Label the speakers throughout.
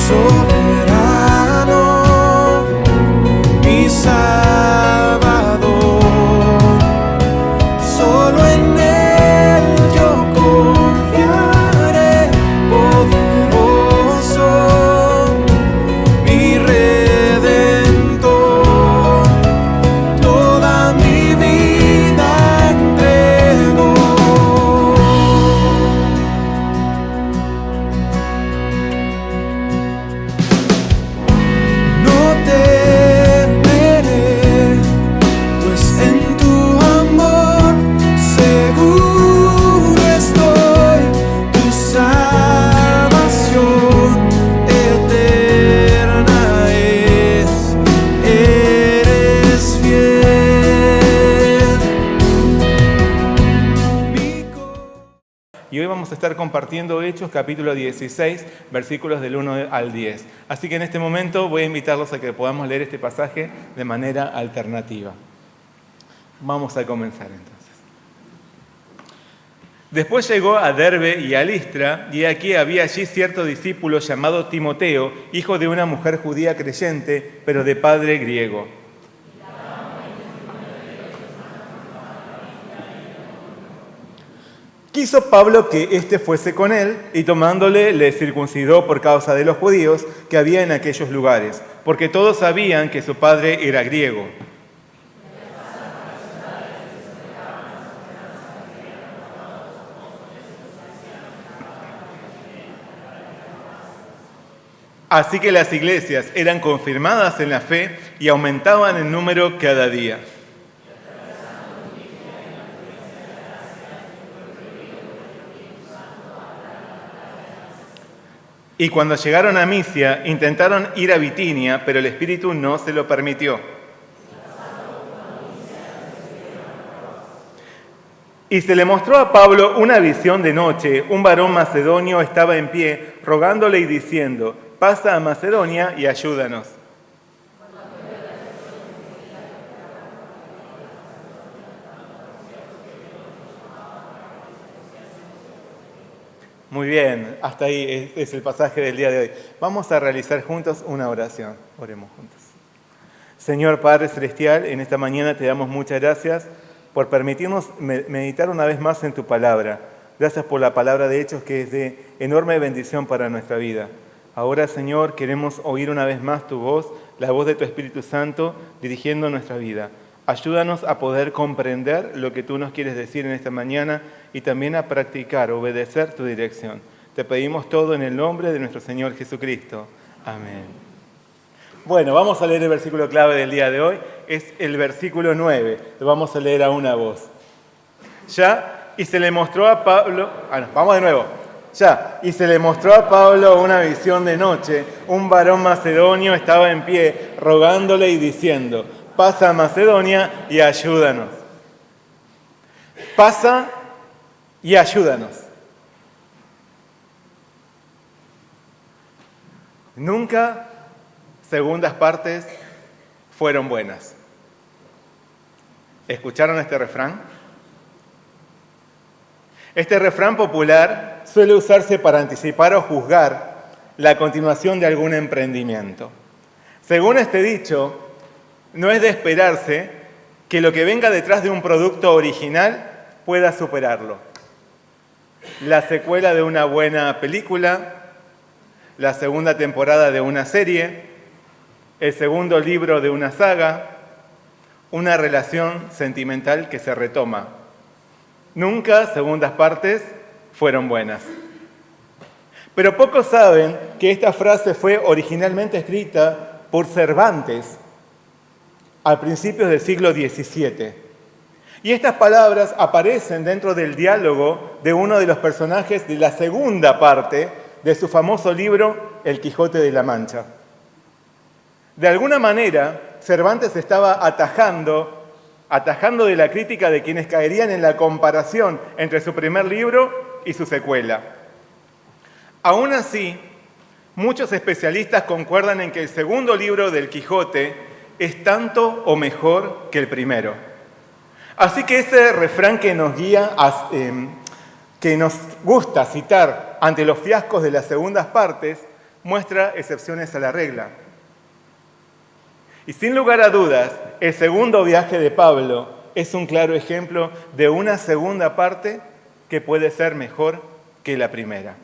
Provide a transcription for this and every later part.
Speaker 1: soberano, mi Salvador. Solo en Él yo confiaré, poderoso, mi Redentor. Toda mi vida entrego. No temeré, pues en tu amor seguro estoy. Tu salvación eterna es, eres fiel.
Speaker 2: Y hoy vamos a estar compartiendo Hechos, capítulo 16, versículos del 1 al 10. Así que en este momento voy a invitarlos a que podamos leer este pasaje de manera alternativa. Vamos a comenzar entonces. Después llegó a Derbe y a Listra, y aquí había allí cierto discípulo llamado Timoteo, hijo de una mujer judía creyente, pero de padre griego. Quiso Pablo que éste fuese con él, y tomándole le circuncidó por causa de los judíos que había en aquellos lugares, porque todos sabían que su padre era griego. Así que las iglesias eran confirmadas en la fe y aumentaban en número cada día. Y cuando llegaron a Misia, intentaron ir a Bitinia, pero el Espíritu no se lo permitió. Y se le mostró a Pablo una visión de noche. Un varón macedonio estaba en pie, rogándole y diciendo: pasa a Macedonia y ayúdanos. Muy bien, hasta ahí es el pasaje del día de hoy. Vamos a realizar juntos una oración. Oremos juntos. Señor Padre Celestial, en esta mañana te damos muchas gracias por permitirnos meditar una vez más en tu palabra. Gracias por la palabra de Hechos, que es de enorme bendición para nuestra vida. Ahora, Señor, queremos oír una vez más tu voz, la voz de tu Espíritu Santo dirigiendo nuestra vida. Ayúdanos a poder comprender lo que tú nos quieres decir en esta mañana y también a practicar, obedecer tu dirección. Te pedimos todo en el nombre de nuestro Señor Jesucristo. Amén. Bueno, vamos a leer el versículo clave del día de hoy. Es el versículo 9. Lo vamos a leer a una voz. Ya, y se le mostró a Pablo... vamos de nuevo. Ya, y se le mostró a Pablo una visión de noche. Un varón macedonio estaba en pie, rogándole y diciendo: pasa a Macedonia y ayúdanos. Pasa y ayúdanos. Nunca segundas partes fueron buenas. ¿Escucharon este refrán? Este refrán popular suele usarse para anticipar o juzgar la continuación de algún emprendimiento. Según este dicho, no es de esperarse que lo que venga detrás de un producto original pueda superarlo. La secuela de una buena película, la segunda temporada de una serie, el segundo libro de una saga, una relación sentimental que se retoma. Nunca segundas partes fueron buenas. Pero pocos saben que esta frase fue originalmente escrita por Cervantes a principios del siglo XVII. Y estas palabras aparecen dentro del diálogo de uno de los personajes de la segunda parte de su famoso libro El Quijote de la Mancha. De alguna manera, Cervantes estaba atajando de la crítica de quienes caerían en la comparación entre su primer libro y su secuela. Aún así, muchos especialistas concuerdan en que el segundo libro del Quijote es tanto o mejor que el primero. Así que ese refrán que nos guía, que nos gusta citar ante los fiascos de las segundas partes, muestra excepciones a la regla. Y sin lugar a dudas, el segundo viaje de Pablo es un claro ejemplo de una segunda parte que puede ser mejor que la primera.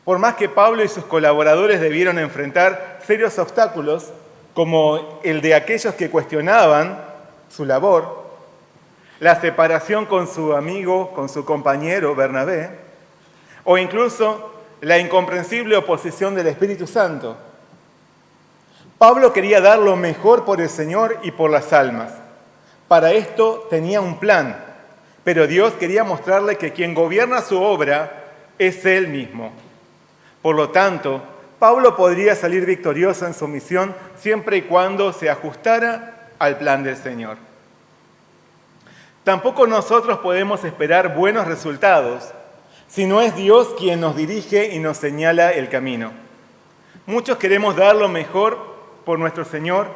Speaker 2: Por más que Pablo y sus colaboradores debieron enfrentar serios obstáculos, como el de aquellos que cuestionaban su labor, la separación con su amigo, con su compañero Bernabé, o incluso la incomprensible oposición del Espíritu Santo, Pablo quería dar lo mejor por el Señor y por las almas. Para esto tenía un plan, pero Dios quería mostrarle que quien gobierna su obra es Él mismo. Por lo tanto, Pablo podría salir victorioso en su misión siempre y cuando se ajustara al plan del Señor. Tampoco nosotros podemos esperar buenos resultados si no es Dios quien nos dirige y nos señala el camino. Muchos queremos dar lo mejor por nuestro Señor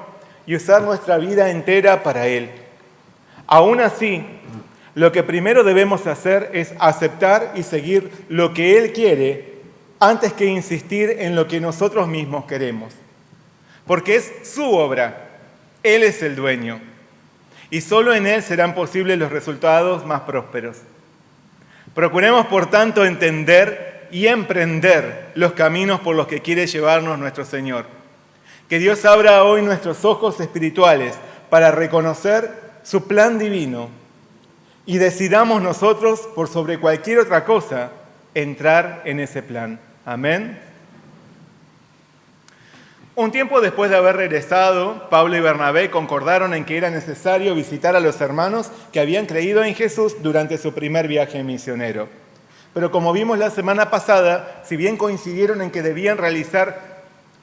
Speaker 2: y usar nuestra vida entera para Él. Aún así, lo que primero debemos hacer es aceptar y seguir lo que Él quiere antes que insistir en lo que nosotros mismos queremos. Porque es su obra, Él es el dueño, y solo en Él serán posibles los resultados más prósperos. Procuremos, por tanto, entender y emprender los caminos por los que quiere llevarnos nuestro Señor. Que Dios abra hoy nuestros ojos espirituales para reconocer su plan divino y decidamos nosotros, por sobre cualquier otra cosa, entrar en ese plan. Amén. Un tiempo después de haber regresado, Pablo y Bernabé concordaron en que era necesario visitar a los hermanos que habían creído en Jesús durante su primer viaje misionero. Pero como vimos la semana pasada, si bien coincidieron en que debían realizar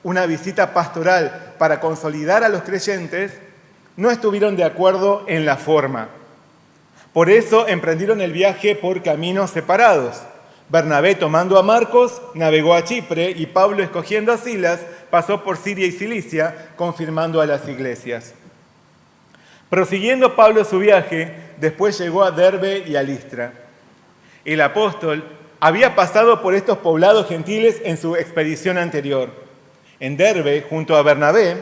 Speaker 2: una visita pastoral para consolidar a los creyentes, no estuvieron de acuerdo en la forma. Por eso emprendieron el viaje por caminos separados. Bernabé, tomando a Marcos, navegó a Chipre y Pablo, escogiendo a Silas, pasó por Siria y Cilicia, confirmando a las iglesias. Prosiguiendo Pablo su viaje, después llegó a Derbe y a Listra. El apóstol había pasado por estos poblados gentiles en su expedición anterior. En Derbe, junto a Bernabé,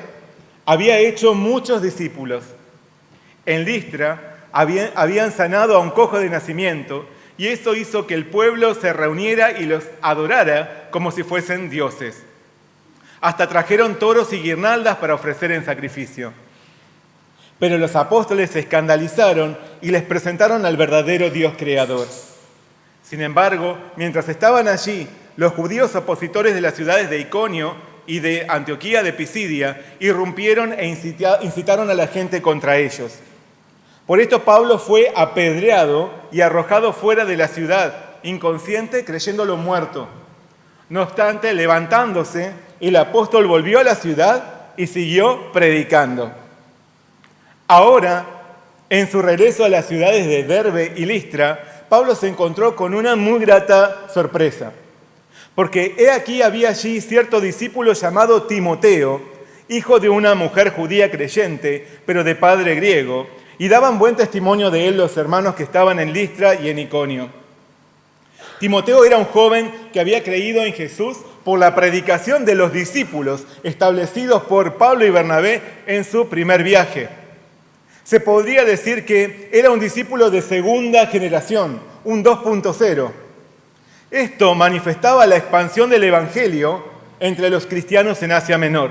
Speaker 2: había hecho muchos discípulos. En Listra habían sanado a un cojo de nacimiento, y eso hizo que el pueblo se reuniera y los adorara como si fuesen dioses. Hasta trajeron toros y guirnaldas para ofrecer en sacrificio. Pero los apóstoles se escandalizaron y les presentaron al verdadero Dios creador. Sin embargo, mientras estaban allí, los judíos opositores de las ciudades de Iconio y de Antioquía de Pisidia irrumpieron e incitaron a la gente contra ellos. Por esto Pablo fue apedreado y arrojado fuera de la ciudad, inconsciente, creyéndolo muerto. No obstante, levantándose, el apóstol volvió a la ciudad y siguió predicando. Ahora, en su regreso a las ciudades de Derbe y Listra, Pablo se encontró con una muy grata sorpresa. Porque he aquí había allí cierto discípulo llamado Timoteo, hijo de una mujer judía creyente, pero de padre griego, y daban buen testimonio de él los hermanos que estaban en Listra y en Iconio. Timoteo era un joven que había creído en Jesús por la predicación de los discípulos establecidos por Pablo y Bernabé en su primer viaje. Se podría decir que era un discípulo de segunda generación, un 2.0. Esto manifestaba la expansión del Evangelio entre los cristianos en Asia Menor.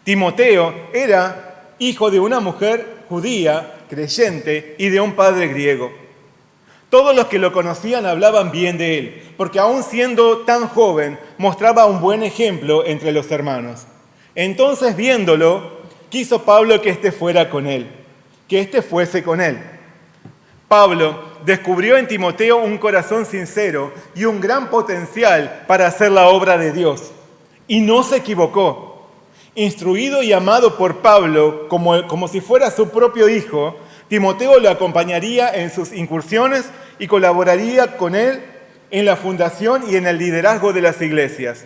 Speaker 2: Timoteo era hijo de una mujer judía, creyente, y de un padre griego. Todos los que lo conocían hablaban bien de él, porque aún siendo tan joven, mostraba un buen ejemplo entre los hermanos. Entonces, viéndolo, quiso Pablo que éste fuese con él. Pablo descubrió en Timoteo un corazón sincero y un gran potencial para hacer la obra de Dios. Y no se equivocó. Instruido y amado por Pablo como si fuera su propio hijo, Timoteo lo acompañaría en sus incursiones y colaboraría con él en la fundación y en el liderazgo de las iglesias.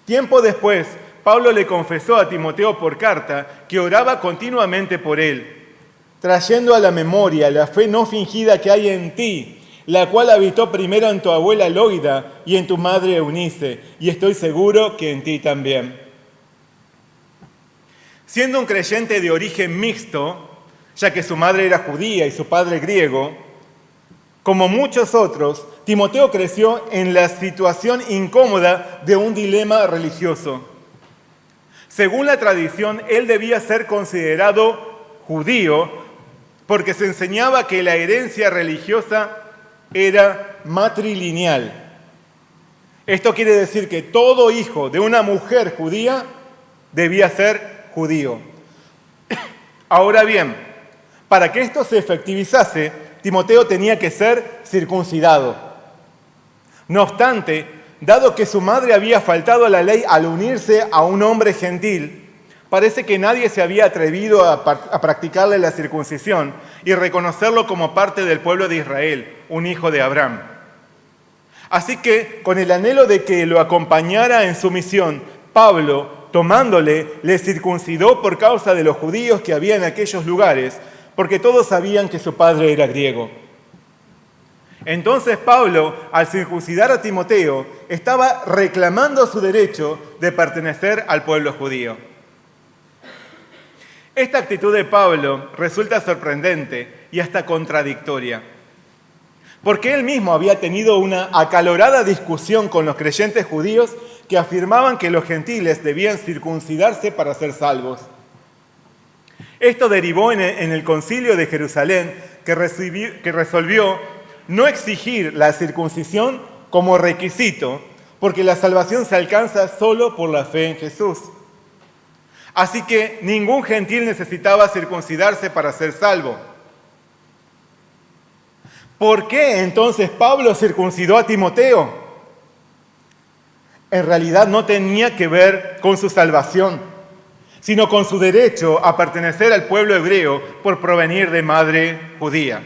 Speaker 2: Tiempo después, Pablo le confesó a Timoteo por carta que oraba continuamente por él, trayendo a la memoria la fe no fingida que hay en ti la cual habitó primero en tu abuela Loida y en tu madre Eunice, y estoy seguro que en ti también. Siendo un creyente de origen mixto, ya que su madre era judía y su padre griego, como muchos otros, Timoteo creció en la situación incómoda de un dilema religioso. Según la tradición, él debía ser considerado judío porque se enseñaba que la herencia religiosa era matrilineal. Esto quiere decir que todo hijo de una mujer judía debía ser judío. Ahora bien, para que esto se efectivizase, Timoteo tenía que ser circuncidado. No obstante, dado que su madre había faltado a la ley al unirse a un hombre gentil, parece que nadie se había atrevido a practicarle la circuncisión y reconocerlo como parte del pueblo de Israel, un hijo de Abraham. Así que, con el anhelo de que lo acompañara en su misión, Pablo, tomándole, le circuncidó por causa de los judíos que había en aquellos lugares, porque todos sabían que su padre era griego. Entonces Pablo, al circuncidar a Timoteo, estaba reclamando su derecho de pertenecer al pueblo judío. Esta actitud de Pablo resulta sorprendente y hasta contradictoria, porque él mismo había tenido una acalorada discusión con los creyentes judíos que afirmaban que los gentiles debían circuncidarse para ser salvos. Esto derivó en el concilio de Jerusalén, que resolvió no exigir la circuncisión como requisito, porque la salvación se alcanza solo por la fe en Jesús. Así que ningún gentil necesitaba circuncidarse para ser salvo. ¿Por qué entonces Pablo circuncidó a Timoteo? En realidad no tenía que ver con su salvación, sino con su derecho a pertenecer al pueblo hebreo por provenir de madre judía.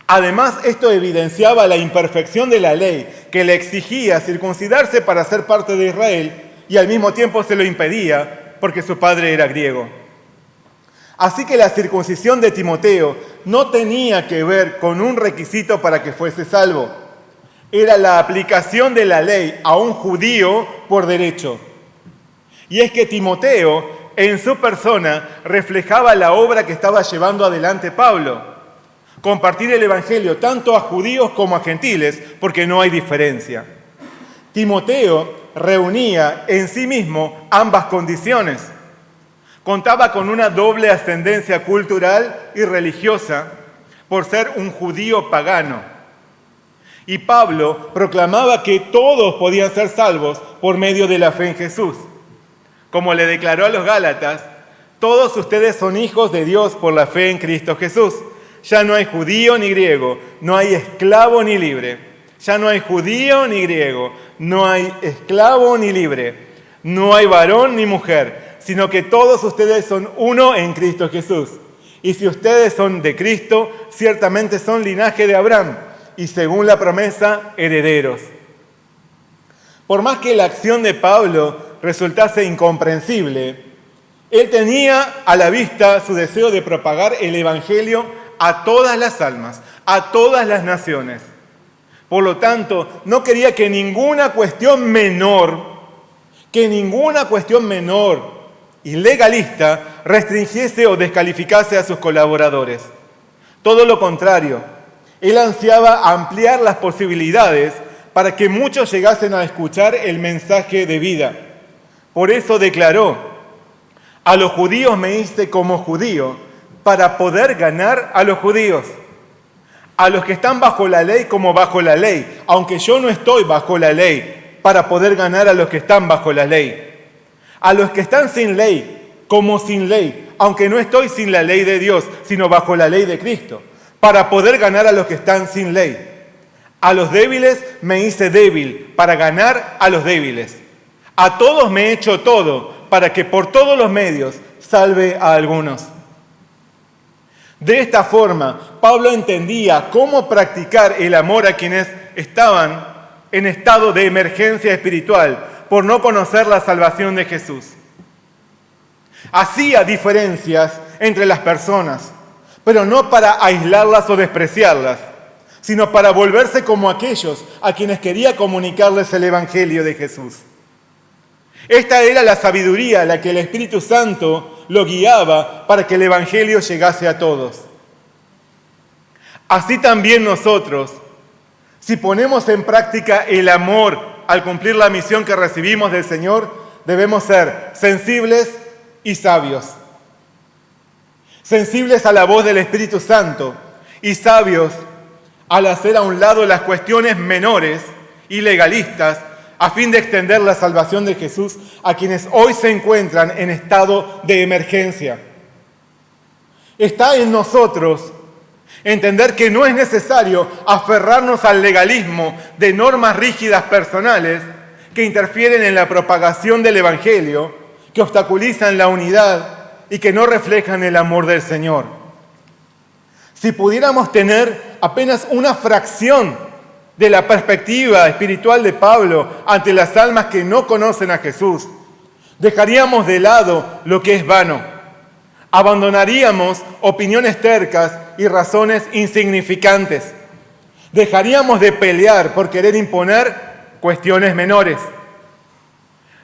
Speaker 2: Además, esto evidenciaba la imperfección de la ley, que le exigía circuncidarse para ser parte de Israel y al mismo tiempo se lo impedía porque su padre era griego. Así que la circuncisión de Timoteo no tenía que ver con un requisito para que fuese salvo. Era la aplicación de la ley a un judío por derecho. Y es que Timoteo, en su persona, reflejaba la obra que estaba llevando adelante Pablo: compartir el evangelio tanto a judíos como a gentiles, porque no hay diferencia. Timoteo reunía en sí mismo ambas condiciones. Contaba con una doble ascendencia cultural y religiosa por ser un judío pagano. Y Pablo proclamaba que todos podían ser salvos por medio de la fe en Jesús. Como le declaró a los Gálatas: todos ustedes son hijos de Dios por la fe en Cristo Jesús. Ya no hay judío ni griego, no hay esclavo ni libre. Ya no hay judío ni griego, no hay esclavo ni libre. No hay varón ni mujer, sino que todos ustedes son uno en Cristo Jesús. Y si ustedes son de Cristo, ciertamente son linaje de Abraham, y según la promesa, herederos. Por más que la acción de Pablo resultase incomprensible, él tenía a la vista su deseo de propagar el evangelio a todas las almas, a todas las naciones. Por lo tanto, no quería que ninguna cuestión menor y legalista restringiese o descalificase a sus colaboradores. Todo lo contrario, él ansiaba ampliar las posibilidades para que muchos llegasen a escuchar el mensaje de vida. Por eso declaró: a los judíos me hice como judío, para poder ganar a los judíos. A los que están bajo la ley como bajo la ley, aunque yo no estoy bajo la ley, para poder ganar a los que están bajo la ley. A los que están sin ley como sin ley, aunque no estoy sin la ley de Dios, sino bajo la ley de Cristo, para poder ganar a los que están sin ley. A los débiles me hice débil, para ganar a los débiles. A todos me he hecho todo, para que por todos los medios salve a algunos. De esta forma, Pablo entendía cómo practicar el amor a quienes estaban en estado de emergencia espiritual por no conocer la salvación de Jesús. Hacía diferencias entre las personas, pero no para aislarlas o despreciarlas, sino para volverse como aquellos a quienes quería comunicarles el Evangelio de Jesús. Esta era la sabiduría a la que el Espíritu Santo lo guiaba para que el Evangelio llegase a todos. Así también nosotros, si ponemos en práctica el amor al cumplir la misión que recibimos del Señor, debemos ser sensibles y sabios. Sensibles a la voz del Espíritu Santo y sabios al hacer a un lado las cuestiones menores y legalistas a fin de extender la salvación de Jesús a quienes hoy se encuentran en estado de emergencia. Está en nosotros entender que no es necesario aferrarnos al legalismo de normas rígidas personales que interfieren en la propagación del Evangelio, que obstaculizan la unidad y que no reflejan el amor del Señor. Si pudiéramos tener apenas una fracción de la perspectiva espiritual de Pablo ante las almas que no conocen a Jesús, dejaríamos de lado lo que es vano, abandonaríamos opiniones tercas y razones insignificantes, dejaríamos de pelear por querer imponer cuestiones menores.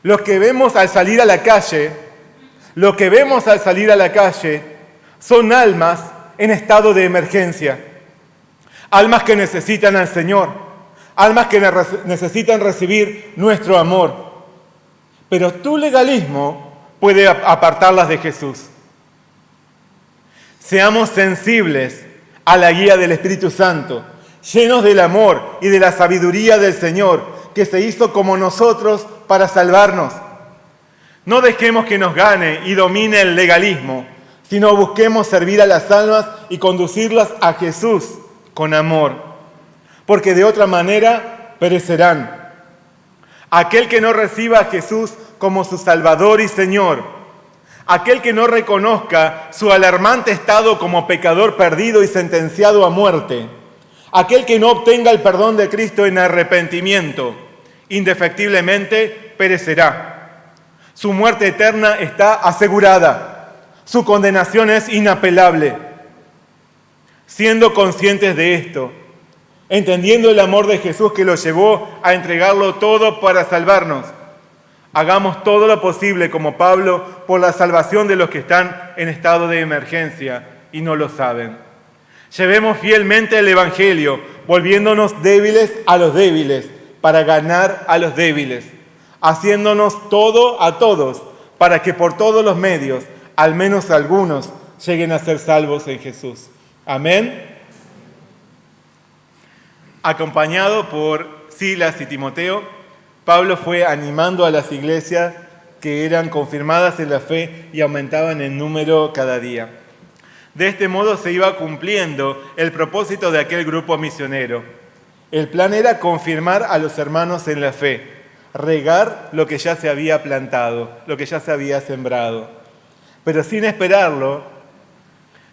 Speaker 2: Lo que vemos al salir a la calle son almas en estado de emergencia, almas que necesitan al Señor, almas que necesitan recibir nuestro amor. Pero tu legalismo puede apartarlas de Jesús. Seamos sensibles a la guía del Espíritu Santo, llenos del amor y de la sabiduría del Señor, que se hizo como nosotros para salvarnos. No dejemos que nos gane y domine el legalismo, sino busquemos servir a las almas y conducirlas a Jesús con amor, porque de otra manera perecerán. Aquel que no reciba a Jesús como su Salvador y Señor, aquel que no reconozca su alarmante estado como pecador perdido y sentenciado a muerte, aquel que no obtenga el perdón de Cristo en arrepentimiento, indefectiblemente perecerá. Su muerte eterna está asegurada. Su condenación es inapelable. Siendo conscientes de esto, entendiendo el amor de Jesús que lo llevó a entregarlo todo para salvarnos, hagamos todo lo posible, como Pablo, por la salvación de los que están en estado de emergencia y no lo saben. Llevemos fielmente el Evangelio, volviéndonos débiles a los débiles, para ganar a los débiles, haciéndonos todo a todos, para que por todos los medios, al menos algunos, lleguen a ser salvos en Jesús. Amén. Acompañado por Silas y Timoteo, Pablo fue animando a las iglesias que eran confirmadas en la fe y aumentaban en número cada día. De este modo se iba cumpliendo el propósito de aquel grupo misionero. El plan era confirmar a los hermanos en la fe, regar lo que ya se había plantado, lo que ya se había sembrado. Pero sin esperarlo,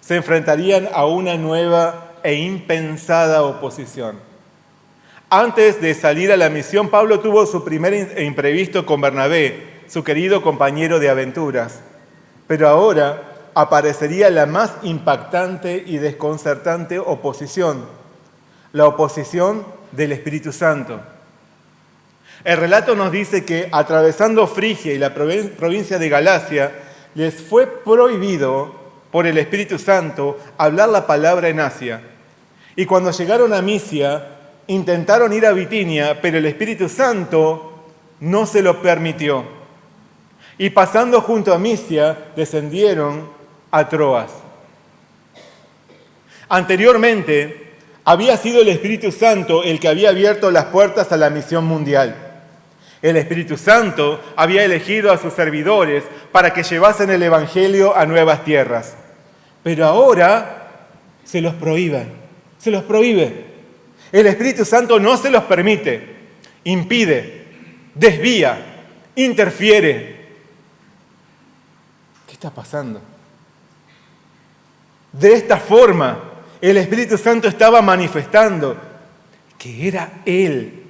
Speaker 2: se enfrentarían a una nueva e impensada oposición. Antes de salir a la misión, Pablo tuvo su primer imprevisto con Bernabé, su querido compañero de aventuras. Pero ahora aparecería la más impactante y desconcertante oposición, la oposición del Espíritu Santo. El relato nos dice que atravesando Frigia y la provincia de Galacia, les fue prohibido por el Espíritu Santo hablar la palabra en Asia. Y cuando llegaron a Misia, intentaron ir a Bitinia, pero el Espíritu Santo no se lo permitió. Y pasando junto a Misia, descendieron a Troas. Anteriormente, había sido el Espíritu Santo el que había abierto las puertas a la misión mundial. El Espíritu Santo había elegido a sus servidores para que llevasen el Evangelio a nuevas tierras. Pero ahora se los prohíbe. El Espíritu Santo no se los permite, impide, desvía, interfiere. ¿Qué está pasando? De esta forma, el Espíritu Santo estaba manifestando que era Él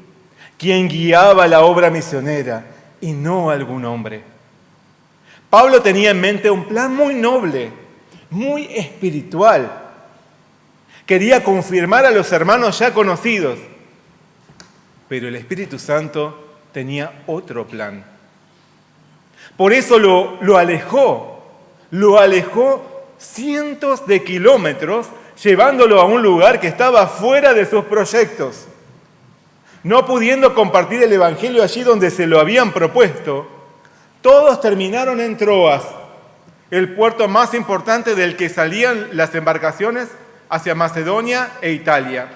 Speaker 2: quien guiaba la obra misionera y no algún hombre. Pablo tenía en mente un plan muy noble, muy espiritual, Quería confirmar a los hermanos ya conocidos. Pero el Espíritu Santo tenía otro plan. Por eso lo alejó cientos de kilómetros, llevándolo a un lugar que estaba fuera de sus proyectos. No pudiendo compartir el Evangelio allí donde se lo habían propuesto, todos terminaron en Troas, el puerto más importante del que salían las embarcaciones hacia Macedonia e Italia.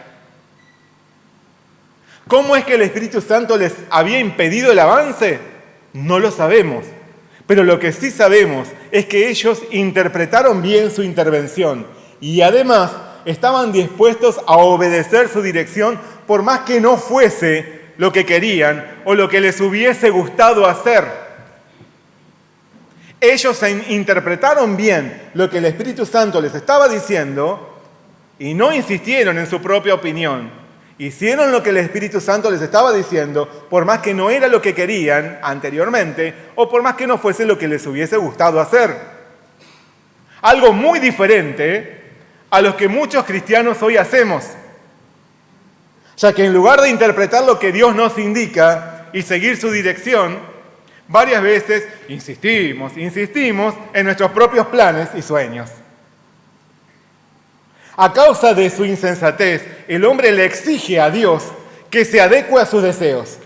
Speaker 2: ¿Cómo es que el Espíritu Santo les había impedido el avance? No lo sabemos, pero lo que sí sabemos es que ellos interpretaron bien su intervención y además estaban dispuestos a obedecer su dirección por más que no fuese lo que querían o lo que les hubiese gustado hacer. Ellos interpretaron bien lo que el Espíritu Santo les estaba diciendo y no insistieron en su propia opinión. Hicieron lo que el Espíritu Santo les estaba diciendo, por más que no era lo que querían anteriormente o por más que no fuese lo que les hubiese gustado hacer. Algo muy diferente a lo que muchos cristianos hoy hacemos, ya que en lugar de interpretar lo que Dios nos indica y seguir su dirección, varias veces insistimos en nuestros propios planes y sueños. A causa de su insensatez, el hombre le exige a Dios que se adecue a sus deseos,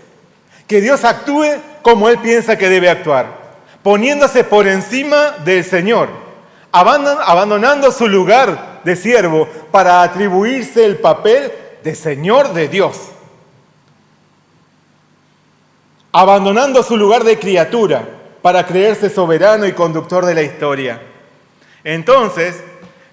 Speaker 2: que Dios actúe como él piensa que debe actuar, poniéndose por encima del Señor, abandonando su lugar de siervo para atribuirse el papel de Señor de Dios, abandonando su lugar de criatura para creerse soberano y conductor de la historia. Entonces,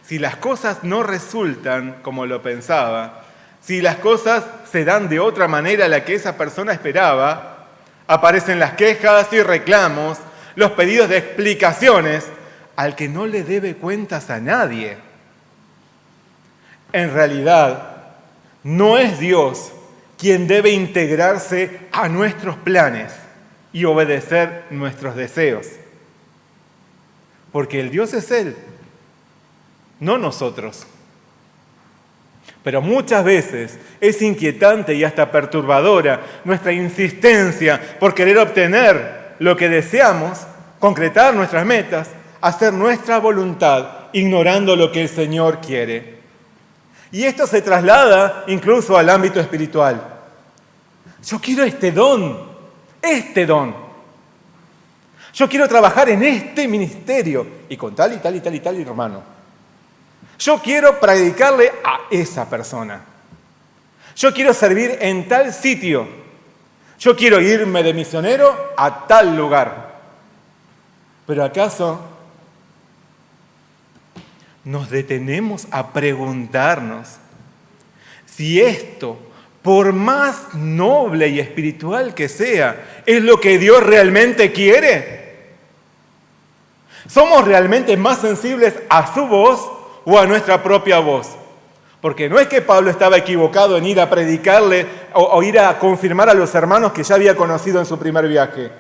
Speaker 2: si las cosas no resultan como lo pensaba, si las cosas se dan de otra manera a la que esa persona esperaba, aparecen las quejas y reclamos, los pedidos de explicaciones al que no le debe cuentas a nadie. En realidad, no es Dios quien debe integrarse a nuestros planes y obedecer nuestros deseos. Porque el Dios es Él, no nosotros. Pero muchas veces es inquietante y hasta perturbadora nuestra insistencia por querer obtener lo que deseamos, concretar nuestras metas, hacer nuestra voluntad, ignorando lo que el Señor quiere. Y esto se traslada incluso al ámbito espiritual. Yo quiero este don. Yo quiero trabajar en este ministerio y con tal y tal y tal y tal hermano. Yo quiero predicarle a esa persona. Yo quiero servir en tal sitio. Yo quiero irme de misionero a tal lugar. Pero ¿acaso nos detenemos a preguntarnos si esto, por más noble y espiritual que sea, es lo que Dios realmente quiere? ¿Somos realmente más sensibles a su voz o a nuestra propia voz? Porque no es que Pablo estaba equivocado en ir a predicarle o ir a confirmar a los hermanos que ya había conocido en su primer viaje.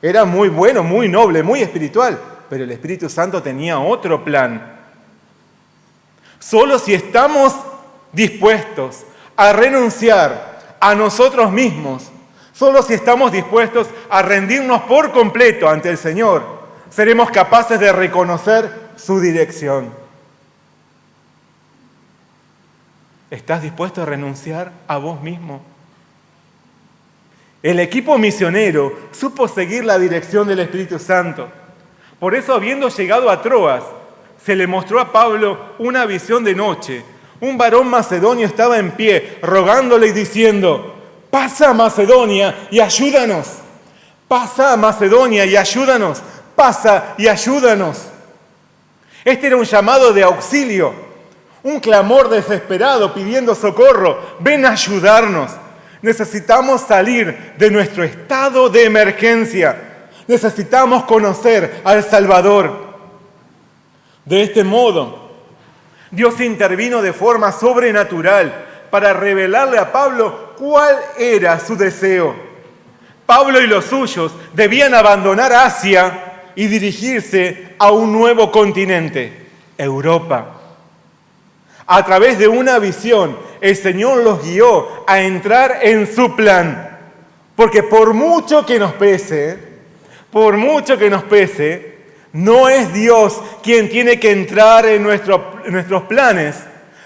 Speaker 2: Era muy bueno, muy noble, muy espiritual, pero el Espíritu Santo tenía otro plan. Solo si estamos dispuestos a renunciar a nosotros mismos, solo si estamos dispuestos a rendirnos por completo ante el Señor, seremos capaces de reconocer su dirección. ¿Estás dispuesto a renunciar a vos mismo? El equipo misionero supo seguir la dirección del Espíritu Santo. Por eso, habiendo llegado a Troas, se le mostró a Pablo una visión de noche. Un varón macedonio estaba en pie, rogándole y diciendo: «Pasa a Macedonia y ayúdanos. Pasa a Macedonia y ayúdanos. Pasa y ayúdanos». Este era un llamado de auxilio, un clamor desesperado pidiendo socorro. «Ven a ayudarnos. Necesitamos salir de nuestro estado de emergencia. Necesitamos conocer al Salvador». De este modo, Dios intervino de forma sobrenatural para revelarle a Pablo cuál era su deseo. Pablo y los suyos debían abandonar Asia y dirigirse a un nuevo continente, Europa. A través de una visión, el Señor los guió a entrar en su plan. Porque por mucho que nos pese, no es Dios quien tiene que entrar en nuestros planes,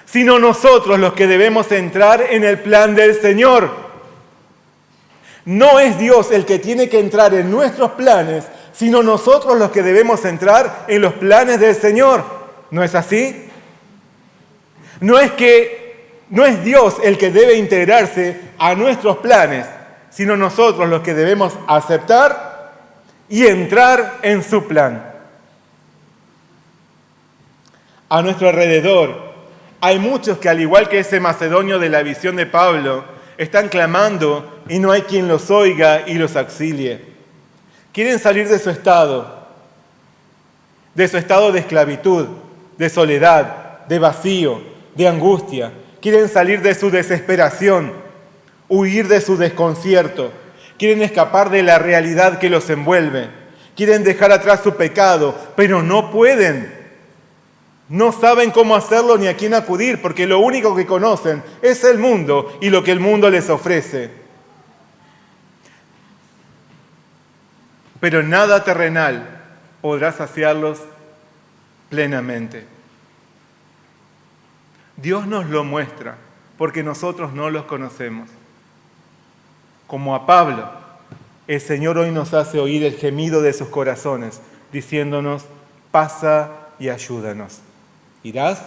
Speaker 2: sino nosotros los que debemos entrar en el plan del Señor. No es Dios el que tiene que entrar en nuestros planes, sino nosotros los que debemos entrar en los planes del Señor. ¿No es así? No es Dios el que debe integrarse a nuestros planes, sino nosotros los que debemos aceptar y entrar en su plan. A nuestro alrededor hay muchos que, al igual que ese macedonio de la visión de Pablo, están clamando y no hay quien los oiga y los auxilie. Quieren salir de su estado de esclavitud, de soledad, de vacío, de angustia. Quieren salir de su desesperación, huir de su desconcierto. Quieren escapar de la realidad que los envuelve. Quieren dejar atrás su pecado, pero no pueden. No saben cómo hacerlo ni a quién acudir, porque lo único que conocen es el mundo y lo que el mundo les ofrece. Pero nada terrenal podrá saciarlos plenamente. Dios nos lo muestra, porque nosotros no los conocemos. Como a Pablo, el Señor hoy nos hace oír el gemido de sus corazones, diciéndonos: pasa y ayúdanos. ¿Irás?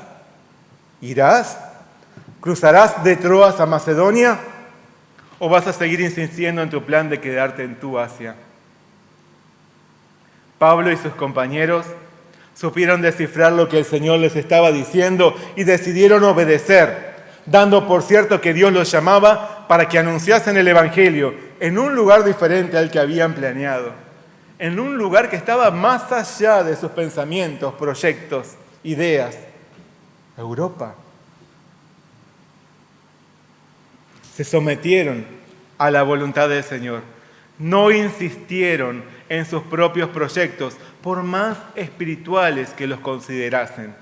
Speaker 2: ¿Irás? ¿Cruzarás de Troas a Macedonia? ¿O vas a seguir insistiendo en tu plan de quedarte en tu Asia? Pablo y sus compañeros supieron descifrar lo que el Señor les estaba diciendo y decidieron obedecer, dando por cierto que Dios los llamaba para que anunciasen el Evangelio en un lugar diferente al que habían planeado, en un lugar que estaba más allá de sus pensamientos, proyectos, ideas. Europa. Se sometieron a la voluntad del Señor. No insistieron en sus propios proyectos, por más espirituales que los considerasen.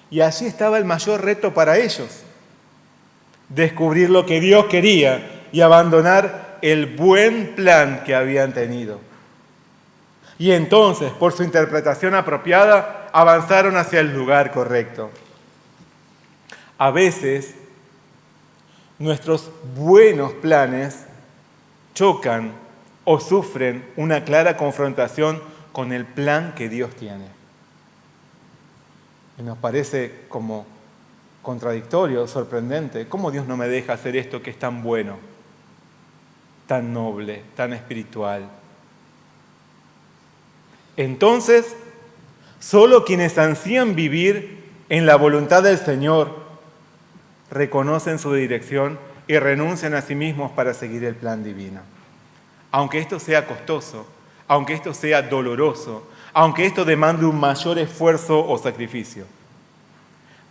Speaker 2: Y allí estaba el mayor reto para ellos: descubrir lo que Dios quería y abandonar el buen plan que habían tenido. Y entonces, por su interpretación apropiada, avanzaron hacia el lugar correcto. A veces, nuestros buenos planes chocan o sufren una clara confrontación con el plan que Dios tiene. Y nos parece como contradictorio, sorprendente. ¿Cómo Dios no me deja hacer esto que es tan bueno, tan noble, tan espiritual? Entonces, solo quienes ansían vivir en la voluntad del Señor reconocen su dirección y renuncian a sí mismos para seguir el plan divino. Aunque esto sea costoso, aunque esto sea doloroso, aunque esto demande un mayor esfuerzo o sacrificio.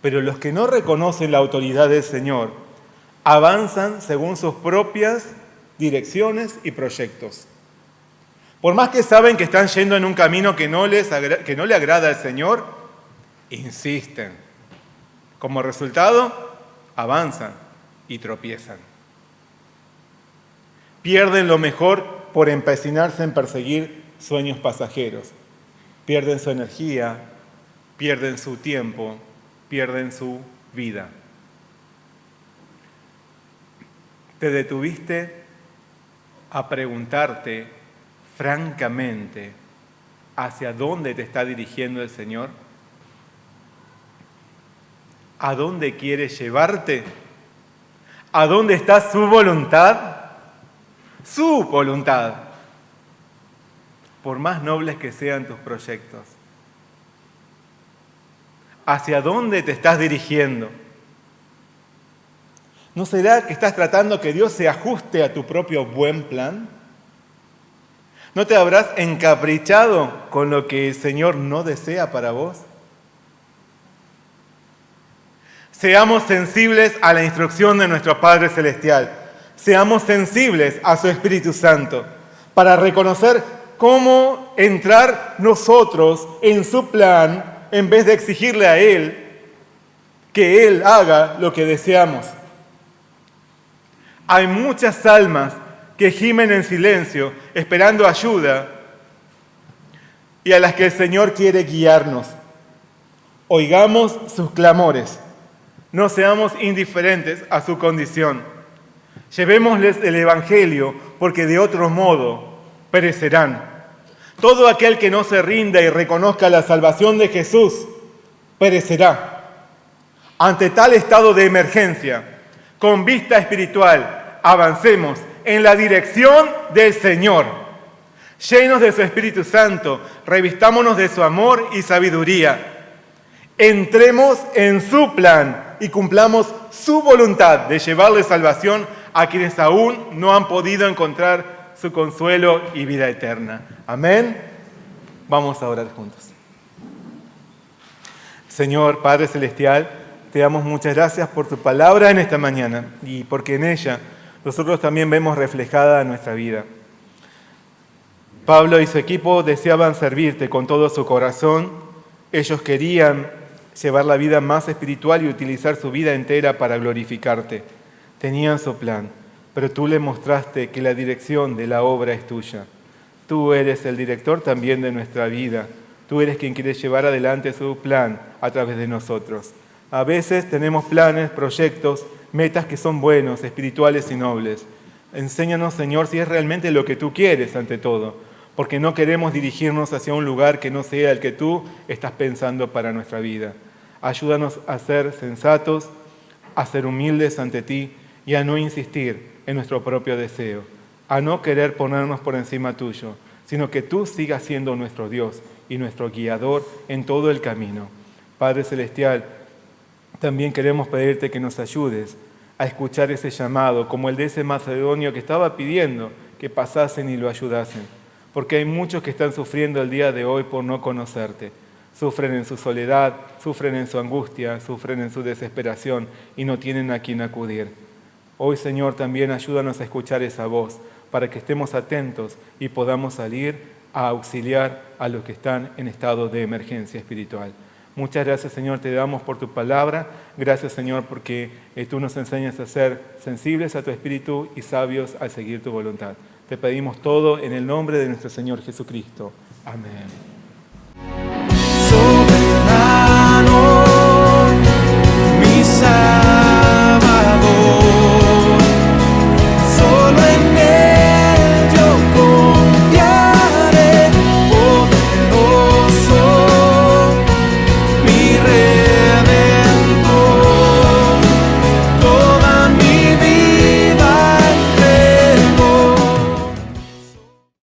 Speaker 2: Pero los que no reconocen la autoridad del Señor avanzan según sus propias direcciones y proyectos. Por más que saben que están yendo en un camino que no le agrada al Señor, insisten. Como resultado, avanzan y tropiezan. Pierden lo mejor por empecinarse en perseguir sueños pasajeros. Pierden su energía, pierden su tiempo, pierden su vida. ¿Te detuviste a preguntarte francamente hacia dónde te está dirigiendo el Señor? ¿A dónde quiere llevarte? ¿A dónde está su voluntad? Su voluntad. Por más nobles que sean tus proyectos. ¿Hacia dónde te estás dirigiendo? ¿No será que estás tratando que Dios se ajuste a tu propio buen plan? ¿No te habrás encaprichado con lo que el Señor no desea para vos? Seamos sensibles a la instrucción de nuestro Padre Celestial. Seamos sensibles a su Espíritu Santo para reconocer cómo entrar nosotros en su plan en vez de exigirle a Él que Él haga lo que deseamos. Hay muchas almas que gimen en silencio, esperando ayuda, y a las que el Señor quiere guiarnos. Oigamos sus clamores, no seamos indiferentes a su condición. Llevémosles el Evangelio, porque de otro modo perecerán. Todo aquel que no se rinda y reconozca la salvación de Jesús, perecerá. Ante tal estado de emergencia, con vista espiritual, avancemos en la dirección del Señor. Llenos de su Espíritu Santo, revistámonos de su amor y sabiduría. Entremos en su plan y cumplamos su voluntad de llevarle salvación a quienes aún no han podido encontrar su consuelo y vida eterna. Amén. Vamos a orar juntos. Señor Padre Celestial, te damos muchas gracias por tu palabra en esta mañana y porque en ella nosotros también vemos reflejada nuestra vida. Pablo y su equipo deseaban servirte con todo su corazón. Ellos querían llevar la vida más espiritual y utilizar su vida entera para glorificarte. Tenían su plan, pero tú le mostraste que la dirección de la obra es tuya. Tú eres el director también de nuestra vida. Tú eres quien quiere llevar adelante su plan a través de nosotros. A veces tenemos planes, proyectos, metas que son buenos, espirituales y nobles. Enséñanos, Señor, si es realmente lo que tú quieres ante todo, porque no queremos dirigirnos hacia un lugar que no sea el que tú estás pensando para nuestra vida. Ayúdanos a ser sensatos, a ser humildes ante ti y a no insistir en nuestro propio deseo, a no querer ponernos por encima tuyo, sino que tú sigas siendo nuestro Dios y nuestro guiador en todo el camino. Padre Celestial, también queremos pedirte que nos ayudes a escuchar ese llamado, como el de ese macedonio que estaba pidiendo que pasasen y lo ayudasen, porque hay muchos que están sufriendo el día de hoy por no conocerte. Sufren en su soledad, sufren en su angustia, sufren en su desesperación y no tienen a quien acudir. Hoy, Señor, también ayúdanos a escuchar esa voz para que estemos atentos y podamos salir a auxiliar a los que están en estado de emergencia espiritual. Muchas gracias, Señor, te damos por tu palabra. Gracias, Señor, porque tú nos enseñas a ser sensibles a tu espíritu y sabios al seguir tu voluntad. Te pedimos todo en el nombre de nuestro Señor Jesucristo. Amén.